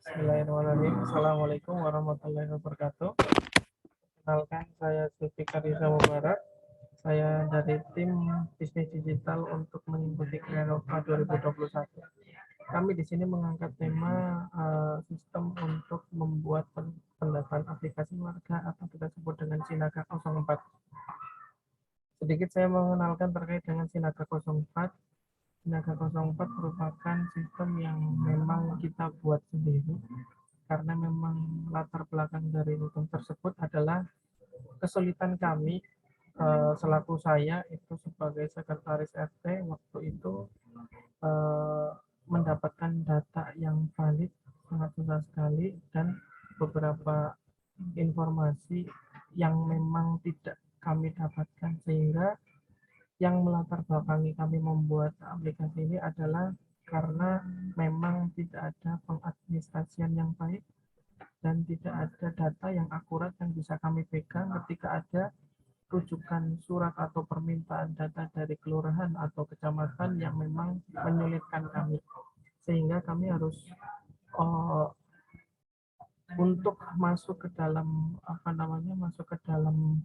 Bismillahirrahmanirrahim. Assalamualaikum warahmatullahi wabarakatuh. Kenalkan, saya Zulfikar Riza Mubarak. Saya dari tim bisnis digital untuk mengikuti Eropa 2021. Kami di sini mengangkat tema sistem untuk membuat pendataan aplikasi warga atau kita sebut dengan Sinaga 04. Sedikit saya mengenalkan terkait dengan Sinaga 04. Sinaga 04 merupakan sistem yang memang kita buat sendiri karena memang latar belakang dari sistem tersebut adalah kesulitan kami selaku saya itu sebagai sekretaris RT waktu itu mendapatkan data yang valid sangat susah sekali dan beberapa informasi yang memang tidak kami dapatkan, sehingga yang melatar belakangi kami membuat aplikasi ini adalah karena memang tidak ada pengadministrasian yang baik dan tidak ada data yang akurat yang bisa kami pegang ketika ada rujukan surat atau permintaan data dari kelurahan atau kecamatan yang memang menyulitkan kami, sehingga kami harus untuk masuk ke dalam masuk ke dalam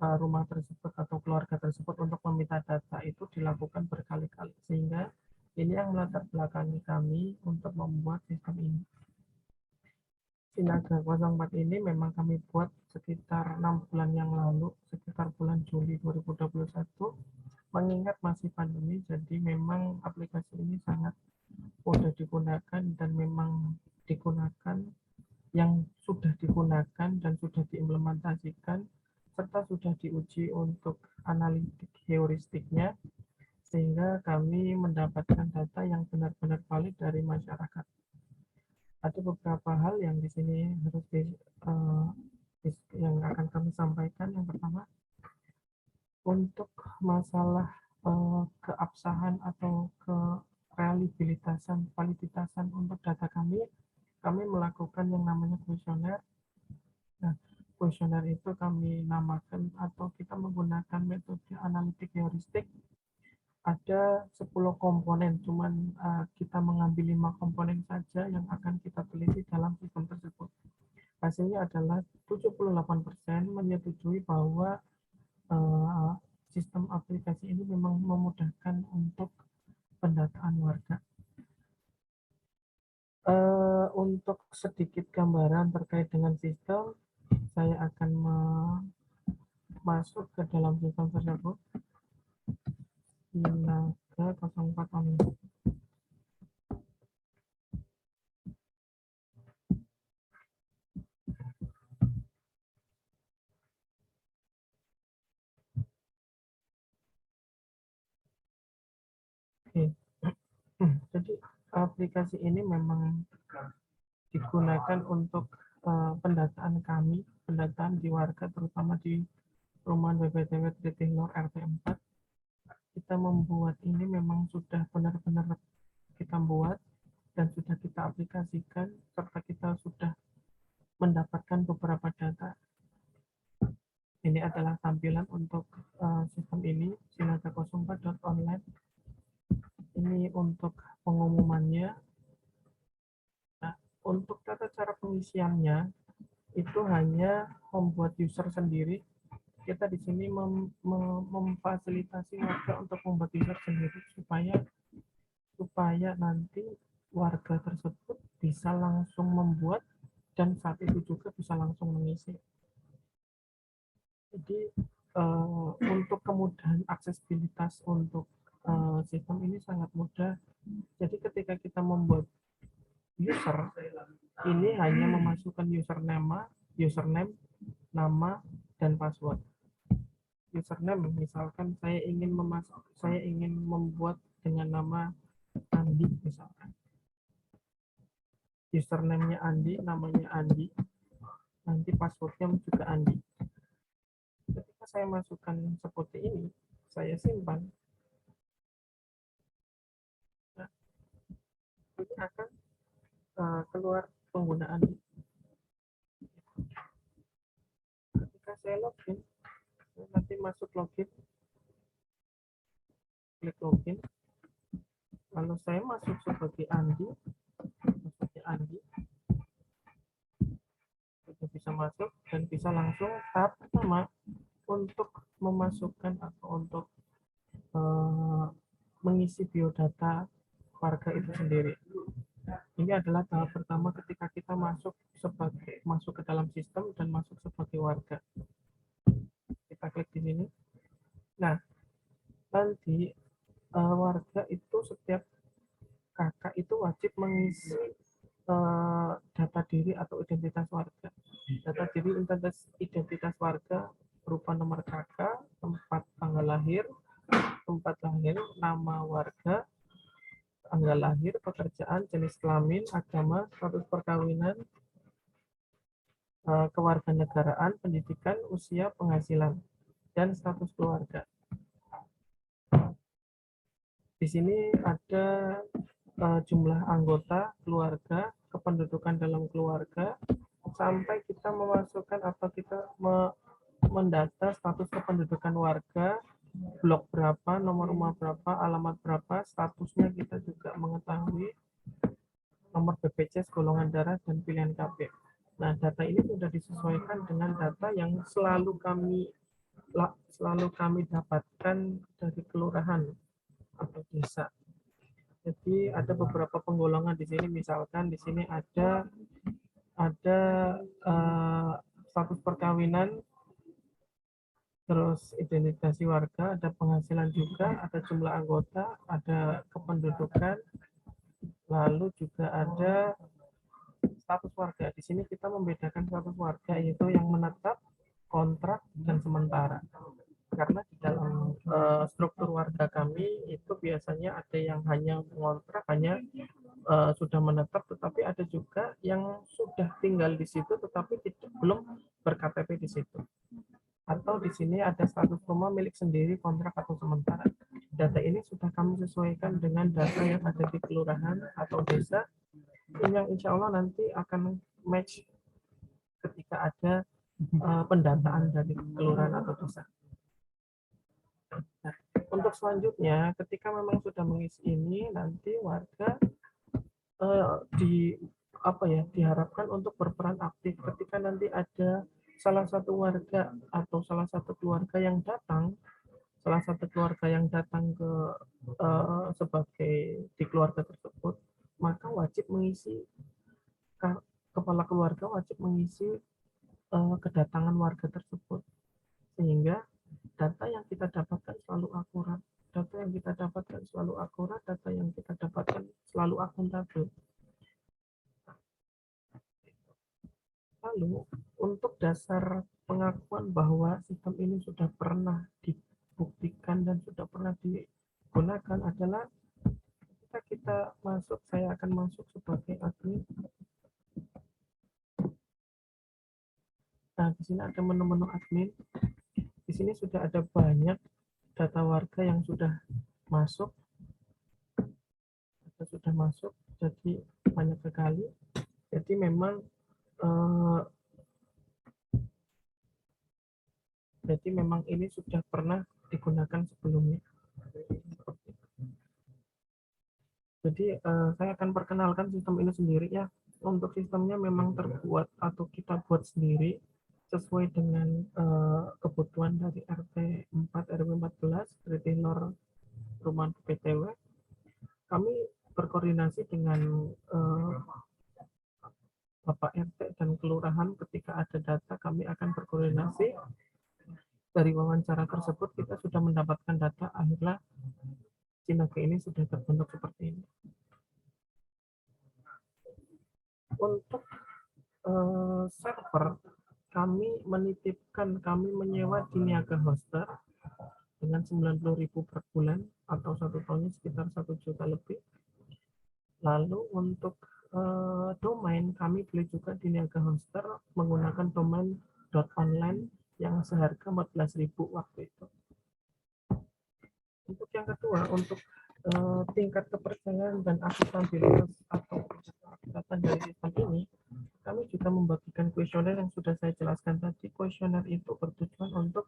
rumah tersebut atau keluarga tersebut untuk meminta data itu dilakukan berkali-kali, sehingga ini yang melatar belakangi kami untuk membuat sistem ini. Sinaga 04 ini memang kami buat sekitar 6 bulan yang lalu, sekitar bulan Juli 2021. Mengingat masih pandemi, jadi memang aplikasi ini sangat mudah digunakan dan memang digunakan yang sudah digunakan dan sudah diimplementasikan serta sudah diuji untuk analitik heuristiknya, sehingga kami mendapatkan data yang benar-benar valid dari masyarakat. Ada beberapa hal yang di sini harus yang akan kami sampaikan. Yang pertama, untuk masalah keabsahan atau validitasan untuk data kami melakukan yang namanya kuesioner. Nah, kuesioner itu kami namakan atau kita menggunakan metode analitik heuristik. Ada 10 komponen, cuman kita mengambil 5 komponen saja yang akan kita teliti dalam sistem tersebut. Hasilnya adalah 78% menyetujui bahwa sistem aplikasi ini memang memudahkan untuk pendataan warga. Untuk sedikit gambaran terkait dengan sistem, saya akan masuk ke dalam sistem tersebut. Sinaga 04 online. Oke. Jadi aplikasi ini memang digunakan untuk pendataan kami, pendataan di warga, terutama di perumahan BPTW Tritilor RT 4. Kita membuat ini memang sudah benar-benar kita buat dan sudah kita aplikasikan, serta kita sudah mendapatkan beberapa data. Ini adalah tampilan untuk sistem ini, Sinaga 04.online. Ini untuk pengumumannya. Nah, untuk tata cara pengisiannya itu hanya membuat user sendiri. Kita di sini memfasilitasi warga untuk membuat user sendiri supaya nanti warga tersebut bisa langsung membuat dan saat itu juga bisa langsung mengisi. Jadi untuk kemudahan aksesibilitas untuk sistem ini sangat mudah. Jadi ketika kita membuat user, ini hanya memasukkan username, nama, dan password. Username, misalkan saya ingin membuat dengan nama Andi misalkan. Username-nya Andi, namanya Andi, nanti passwordnya juga Andi. Ketika saya masukkan seperti ini, saya simpan, nah, ini akan keluar penggunaan. Ketika saya login, nanti masuk login, klik login, lalu saya masuk sebagai Andi, masuk dan bisa langsung tahap pertama untuk memasukkan atau untuk mengisi biodata warga itu sendiri. Ini adalah tahap pertama ketika kita masuk ke dalam sistem dan masuk sebagai warga. Kita klik di sini. Nah, nanti warga itu setiap kakak itu wajib mengisi data diri atau identitas warga. Data diri identitas warga berupa nomor kakak, tempat tanggal lahir, nama warga, tanggal lahir, pekerjaan, jenis kelamin, agama, status perkawinan, kewarganegaraan, pendidikan, usia, penghasilan, dan status keluarga. Di sini ada jumlah anggota keluarga, kependudukan dalam keluarga, sampai kita memasukkan atau kita mendata status kependudukan warga, blok berapa, nomor rumah berapa, alamat berapa, statusnya kita juga mengetahui, nomor BPJS, golongan darah, dan pilihan KB. Nah, data ini sudah disesuaikan dengan data yang selalu kami dapatkan dari kelurahan atau desa. Jadi ada beberapa penggolongan di sini, misalkan di sini ada status perkawinan, terus identifikasi warga, ada penghasilan juga, ada jumlah anggota, ada kependudukan, lalu juga ada status warga. Di sini kita membedakan status warga yaitu yang menetap, kontrak, dan sementara. Karena di dalam struktur warga kami itu biasanya ada yang hanya mengontrak, hanya sudah menetap, tetapi ada juga yang sudah tinggal di situ tetapi belum ber-KTP di situ. Atau di sini ada status rumah milik sendiri, kontrak, atau sementara. Data ini sudah kami sesuaikan dengan data yang ada di kelurahan atau desa, yang insya Allah nanti akan match ketika ada pendataan dari kelurahan atau desa. Nah, untuk selanjutnya, ketika memang sudah mengisi ini, nanti warga diharapkan untuk berperan aktif. Ketika nanti ada salah satu warga atau salah satu keluarga yang datang, ke sebagai di keluarga tersebut, maka wajib mengisi, kepala keluarga wajib mengisi kedatangan warga tersebut, sehingga data yang kita dapatkan selalu akurat, data yang kita dapatkan selalu akuntabel. Lalu untuk dasar pengakuan bahwa sistem ini sudah pernah dibuktikan dan sudah pernah digunakan adalah ketika kita masuk, saya akan masuk sebagai admin. Nah, di sini ada menu-menu admin. Di sini sudah ada banyak data warga yang sudah masuk. Jadi banyak sekali. Jadi memang ini sudah pernah digunakan sebelumnya. Jadi saya akan perkenalkan sistem ini sendiri ya. Untuk sistemnya memang terbuat atau kita buat sendiri sesuai dengan kebutuhan dari RT 4 RW 14 Retihlor Rumah PTW. Kami berkoordinasi dengan Bapak RT dan kelurahan. Ketika ada data, kami akan berkoordinasi. Dari wawancara tersebut kita sudah mendapatkan data, akhirnya Cinage ini sudah terbentuk seperti ini. Untuk server, kami menyewa di Niaga Hoster dengan 90.000 per bulan atau 1 tahunnya sekitar 1 juta lebih. Lalu untuk domain, kami beli juga di Niaga Hoster menggunakan domain .online yang seharga 14.000 waktu itu. Untuk yang kedua, untuk tingkat kepercayaan dan akuntabilitas atau kesepakatan dari sistem ini, kami juga membagikan kuesioner yang sudah saya jelaskan tadi. Kuesioner itu bertujuan untuk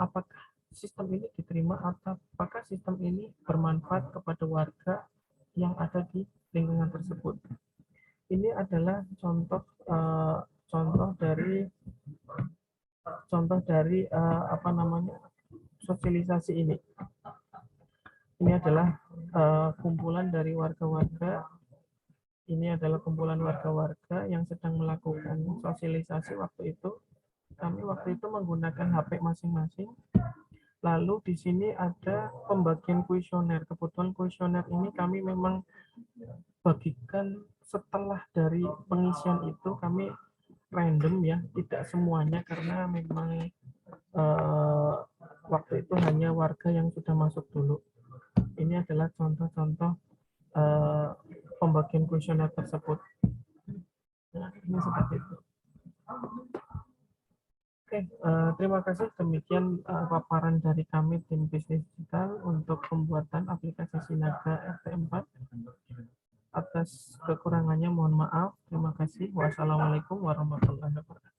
apakah sistem ini diterima atau apakah sistem ini bermanfaat kepada warga yang ada di lingkungan tersebut. Ini adalah contoh contoh dari sosialisasi ini. Ini adalah kumpulan dari warga-warga. Ini adalah kumpulan warga-warga yang sedang melakukan sosialisasi waktu itu. Kami waktu itu menggunakan HP masing-masing. Lalu di sini ada pembagian kuesioner. Kebetulan kuesioner ini kami memang bagikan setelah dari pengisian itu, kami random ya, tidak semuanya karena memang waktu itu hanya warga yang sudah masuk dulu. Ini adalah contoh-contoh pembagian kuesioner tersebut. Nah, ini seperti itu. Oke, terima kasih. Demikian paparan dari kami tim bisnis digital untuk pembuatan aplikasi Sinaga RT4. Atas kekurangannya mohon maaf. Terima kasih. Wassalamualaikum warahmatullahi wabarakatuh.